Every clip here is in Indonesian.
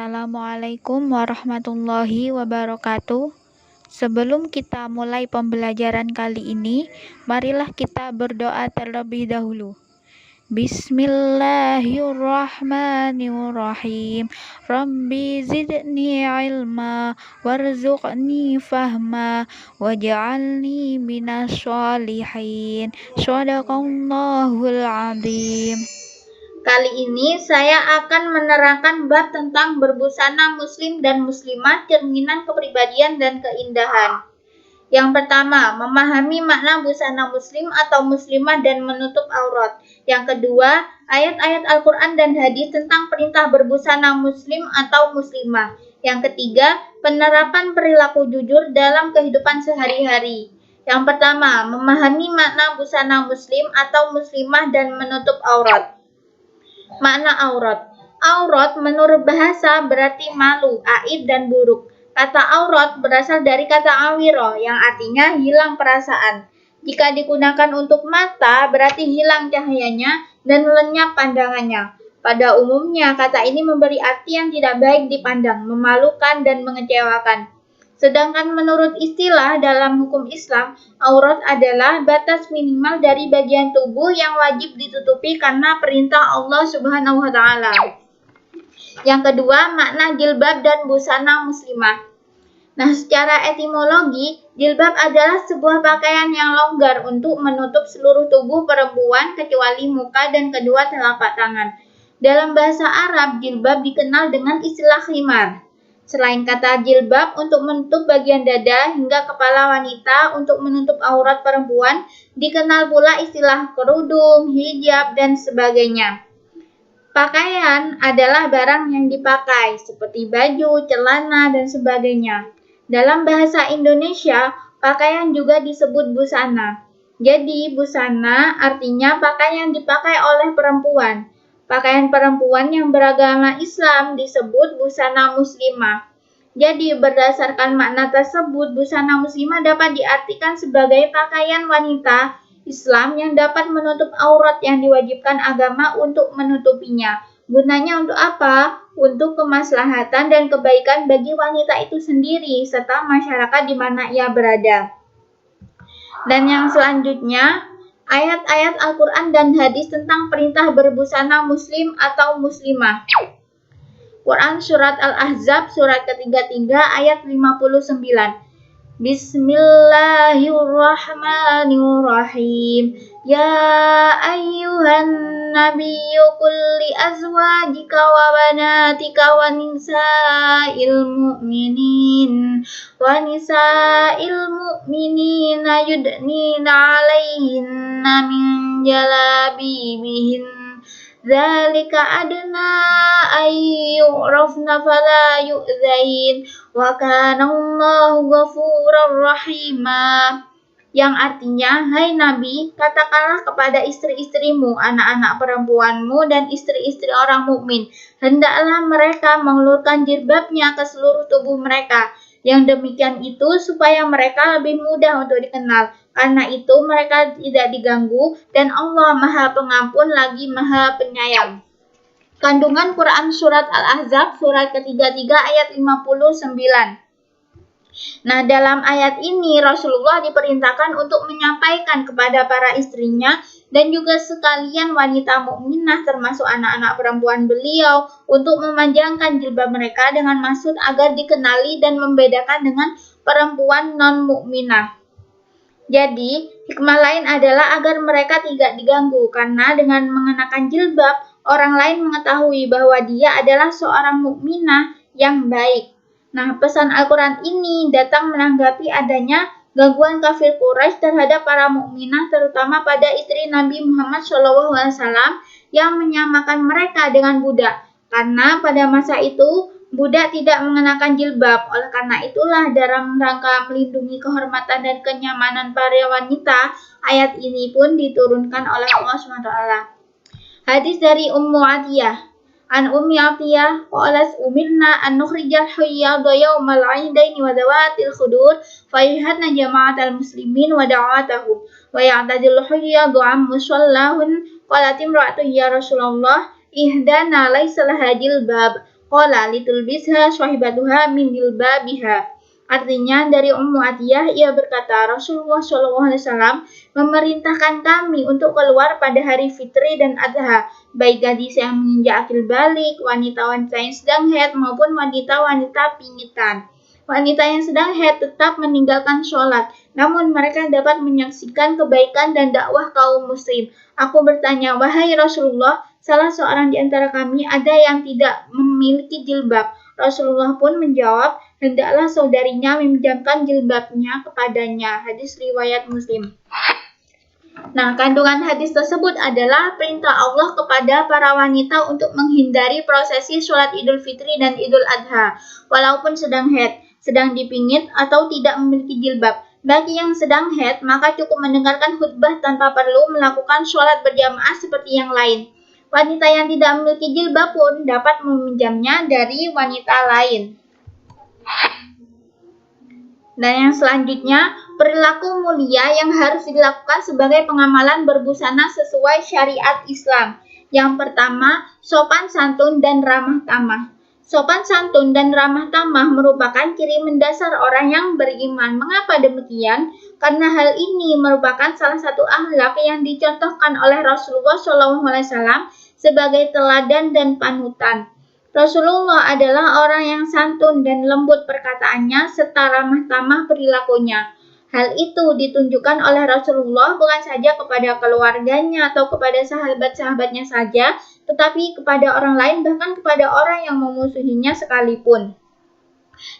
Assalamualaikum warahmatullahi wabarakatuh. Sebelum kita mulai pembelajaran kali ini, marilah kita berdoa terlebih dahulu. Bismillahirrahmanirrahim. Rabbi zidni ilma warzuqni fahma waj'alni minas sholihin. Shadaqallahul azim. Kali ini saya akan menerangkan bab tentang berbusana muslim dan muslimah, cerminan kepribadian dan keindahan. Yang pertama, memahami makna busana muslim atau muslimah dan menutup aurat. Yang kedua, ayat-ayat Al-Quran dan hadis tentang perintah berbusana muslim atau muslimah. Yang ketiga, penerapan perilaku jujur dalam kehidupan sehari-hari. Yang pertama, memahami makna busana muslim atau muslimah dan menutup aurat. Makna aurat. Aurat menurut bahasa berarti malu, aib, dan buruk. Kata aurat berasal dari kata awiro yang artinya hilang perasaan. Jika digunakan untuk mata berarti hilang cahayanya dan lenyap pandangannya. Pada umumnya kata ini memberi arti yang tidak baik dipandang, memalukan, dan mengecewakan. Sedangkan menurut istilah dalam hukum Islam, aurat adalah batas minimal dari bagian tubuh yang wajib ditutupi karena perintah Allah Subhanahu wa Ta'ala. Yang kedua, makna jilbab dan busana muslimah. Nah, secara etimologi, jilbab adalah sebuah pakaian yang longgar untuk menutup seluruh tubuh perempuan kecuali muka dan kedua telapak tangan. Dalam bahasa Arab, jilbab dikenal dengan istilah khimar. Selain kata jilbab untuk menutup bagian dada hingga kepala wanita untuk menutup aurat perempuan, dikenal pula istilah kerudung, hijab, dan sebagainya. Pakaian adalah barang yang dipakai, seperti baju, celana, dan sebagainya. Dalam bahasa Indonesia, pakaian juga disebut busana. Jadi, busana artinya pakaian yang dipakai oleh perempuan. Pakaian perempuan yang beragama Islam disebut busana muslimah. Jadi, berdasarkan makna tersebut, busana muslimah dapat diartikan sebagai pakaian wanita Islam yang dapat menutup aurat yang diwajibkan agama untuk menutupinya. Gunanya untuk apa? Untuk kemaslahatan dan kebaikan bagi wanita itu sendiri, serta masyarakat di mana ia berada. Dan yang selanjutnya, ayat-ayat Al-Quran dan hadis tentang perintah berbusana muslim atau muslimah. Quran Surat Al-Ahzab surat ke-33 ayat 59. Bismillahirrahmanirrahim. Ya ayyuhan nabiyyu qul li azwajika wa banatika wa nisa'il mu'minina yudnina 'alaihinna min jalabibihin. Dzalika adna ayyurafna fala yu'zain wa kana Allahu ghafurar rahima. Yang artinya, hai Nabi, katakanlah kepada istri-istrimu, anak-anak perempuanmu, dan istri-istri orang mukmin, hendaklah mereka mengulurkan jilbabnya ke seluruh tubuh mereka. Yang demikian itu supaya mereka lebih mudah untuk dikenal. Karena itu mereka tidak diganggu dan Allah Maha Pengampun lagi Maha Penyayang. Kandungan Quran Surat Al-Ahzab surat ke-33 ayat 59. Nah, dalam ayat ini Rasulullah diperintahkan untuk menyampaikan kepada para istrinya dan juga sekalian wanita mukminah termasuk anak-anak perempuan beliau untuk memanjangkan jilbab mereka dengan maksud agar dikenali dan membedakan dengan perempuan non-mukminah. Jadi, hikmah lain adalah agar mereka tidak diganggu karena dengan mengenakan jilbab, orang lain mengetahui bahwa dia adalah seorang mukminah yang baik. Nah, pesan Al-Quran ini datang menanggapi adanya gangguan kafir Quraisy terhadap para mukminah, terutama pada istri Nabi Muhammad SAW yang menyamakan mereka dengan budak. Karena pada masa itu, budak tidak mengenakan jilbab. Oleh karena itulah dalam rangka melindungi kehormatan dan kenyamanan para wanita, ayat ini pun diturunkan oleh Allah SWT. Hadis dari Ummu Atiyah. An Ummi Atiyah qalat umirna an nukhrijal hayyada yawmal 'aidaini wa dawatil khudur fa yuhadna jama'atal muslimin wa da'awatahum wa ya'tadil hayyadu am musallahun qalat imra'atu ya Rasulullah ihdana laysa laha jilbab qala litulbisha shahibatuha min jilbabiha. Artinya dari Ummu Atiyah, ia berkata, Rasulullah SAW memerintahkan kami untuk keluar pada hari fitri dan adha, baik gadis yang menginjak akil balik, wanita-wanita yang sedang haid maupun wanita-wanita pingitan. Wanita yang sedang haid tetap meninggalkan sholat, namun mereka dapat menyaksikan kebaikan dan dakwah kaum muslim. Aku bertanya, wahai Rasulullah, salah seorang di antara kami ada yang tidak memiliki jilbab. Rasulullah pun menjawab, hendaklah saudarinya meminjamkan jilbabnya kepadanya. Hadis riwayat Muslim. Nah, kandungan hadis tersebut adalah perintah Allah kepada para wanita untuk menghindari prosesi sholat Idul Fitri dan Idul Adha, walaupun sedang haid, sedang dipingit, atau tidak memiliki jilbab. Bagi yang sedang haid, maka cukup mendengarkan khutbah tanpa perlu melakukan sholat berjamaah seperti yang lain. Wanita yang tidak memiliki jilbab pun dapat meminjamnya dari wanita lain. Dan yang selanjutnya, perilaku mulia yang harus dilakukan sebagai pengamalan berbusana sesuai syariat Islam. Yang pertama, sopan santun dan ramah tamah. Sopan santun dan ramah tamah merupakan ciri mendasar orang yang beriman. Mengapa demikian? Karena hal ini merupakan salah satu akhlak yang dicontohkan oleh Rasulullah SAW sebagai teladan dan panutan. Rasulullah adalah orang yang santun dan lembut perkataannya serta ramah tamah perilakunya. Hal itu ditunjukkan oleh Rasulullah bukan saja kepada keluarganya atau kepada sahabat-sahabatnya saja, tetapi kepada orang lain, bahkan kepada orang yang memusuhinya sekalipun.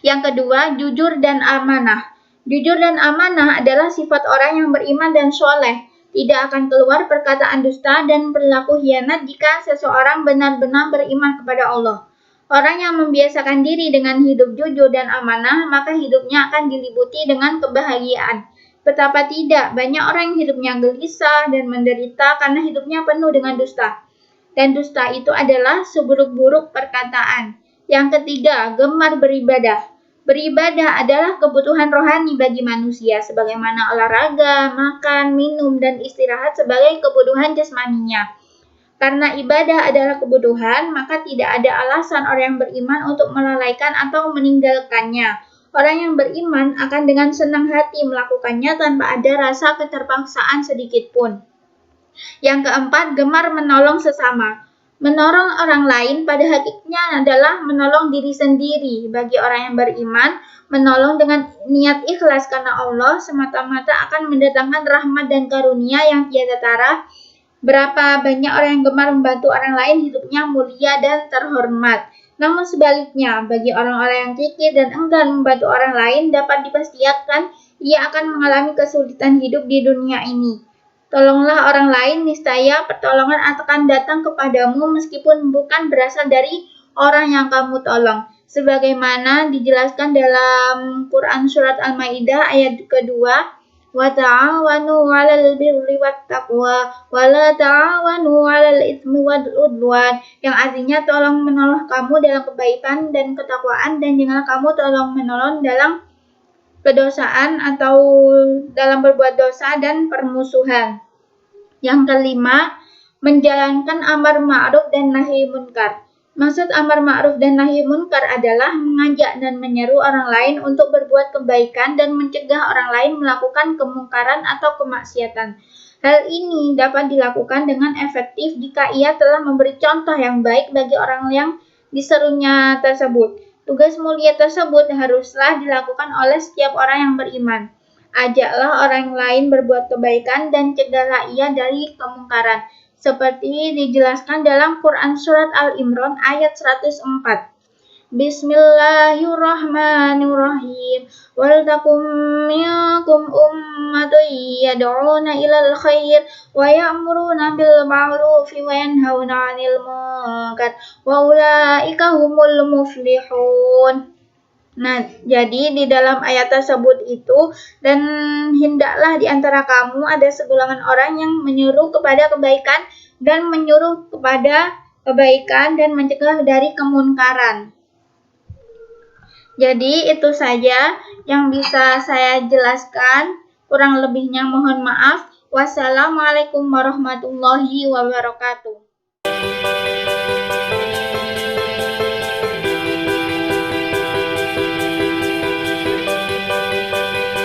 Yang kedua, jujur dan amanah. Jujur dan amanah adalah sifat orang yang beriman dan soleh. Tidak akan keluar perkataan dusta dan perilaku khianat jika seseorang benar-benar beriman kepada Allah. Orang yang membiasakan diri dengan hidup jujur dan amanah, maka hidupnya akan diliputi dengan kebahagiaan. Betapa tidak, banyak orang yang hidupnya gelisah dan menderita karena hidupnya penuh dengan dusta. Dan dusta itu adalah seburuk-buruk perkataan. Yang ketiga, gemar beribadah. Beribadah adalah kebutuhan rohani bagi manusia, sebagaimana olahraga, makan, minum, dan istirahat sebagai kebutuhan jasmaninya. Karena ibadah adalah kebutuhan, maka tidak ada alasan orang yang beriman untuk melalaikan atau meninggalkannya. Orang yang beriman akan dengan senang hati melakukannya tanpa ada rasa keterpaksaan sedikit pun. Yang keempat, gemar menolong sesama. Menolong orang lain pada hakikatnya adalah menolong diri sendiri. Bagi orang yang beriman, menolong dengan niat ikhlas karena Allah semata-mata akan mendatangkan rahmat dan karunia yang tiada tara. Berapa banyak orang yang gemar membantu orang lain, hidupnya mulia dan terhormat. Namun sebaliknya, bagi orang-orang yang kikir dan enggan membantu orang lain, dapat dipastikan ia akan mengalami kesulitan hidup di dunia ini. Tolonglah orang lain, niscaya pertolongan akan datang kepadamu meskipun bukan berasal dari orang yang kamu tolong. Sebagaimana dijelaskan dalam Quran Surat Al-Maidah ayat kedua, wa ta'awanu 'alal birri wat taqwa wa la ta'awanu 'alal itsmi wal 'udwan, yang artinya tolong menolong kamu dalam kebaikan dan ketakwaan, dan janganlah kamu tolong menolong dalam kedosaan atau dalam berbuat dosa dan permusuhan. Yang kelima, menjalankan amar ma'ruf dan nahi munkar. Maksud amar ma'ruf dan nahi munkar adalah mengajak dan menyeru orang lain untuk berbuat kebaikan dan mencegah orang lain melakukan kemungkaran atau kemaksiatan. Hal ini dapat dilakukan dengan efektif jika ia telah memberi contoh yang baik bagi orang yang diserunya tersebut. Tugas mulia tersebut haruslah dilakukan oleh setiap orang yang beriman. Ajaklah orang lain berbuat kebaikan dan cegahlah ia dari kemungkaran. Seperti dijelaskan dalam Quran Surat Al-Imran ayat 104. Bismillahirrahmanirrahim. Waltakum minkum ummatun yad'una ilal khair wa ya'muruna bil ma'rufi wa yanhauna 'anil munkar wa ulaika humul muflihun. Nah, jadi di dalam ayat tersebut itu, dan hendaklah di antara kamu ada segolongan orang yang menyuruh kepada kebaikan dan menyuruh kepada kebaikan dan mencegah dari kemunkaran. Jadi itu saja yang bisa saya jelaskan. Kurang lebihnya mohon maaf. Wassalamualaikum warahmatullahi wabarakatuh.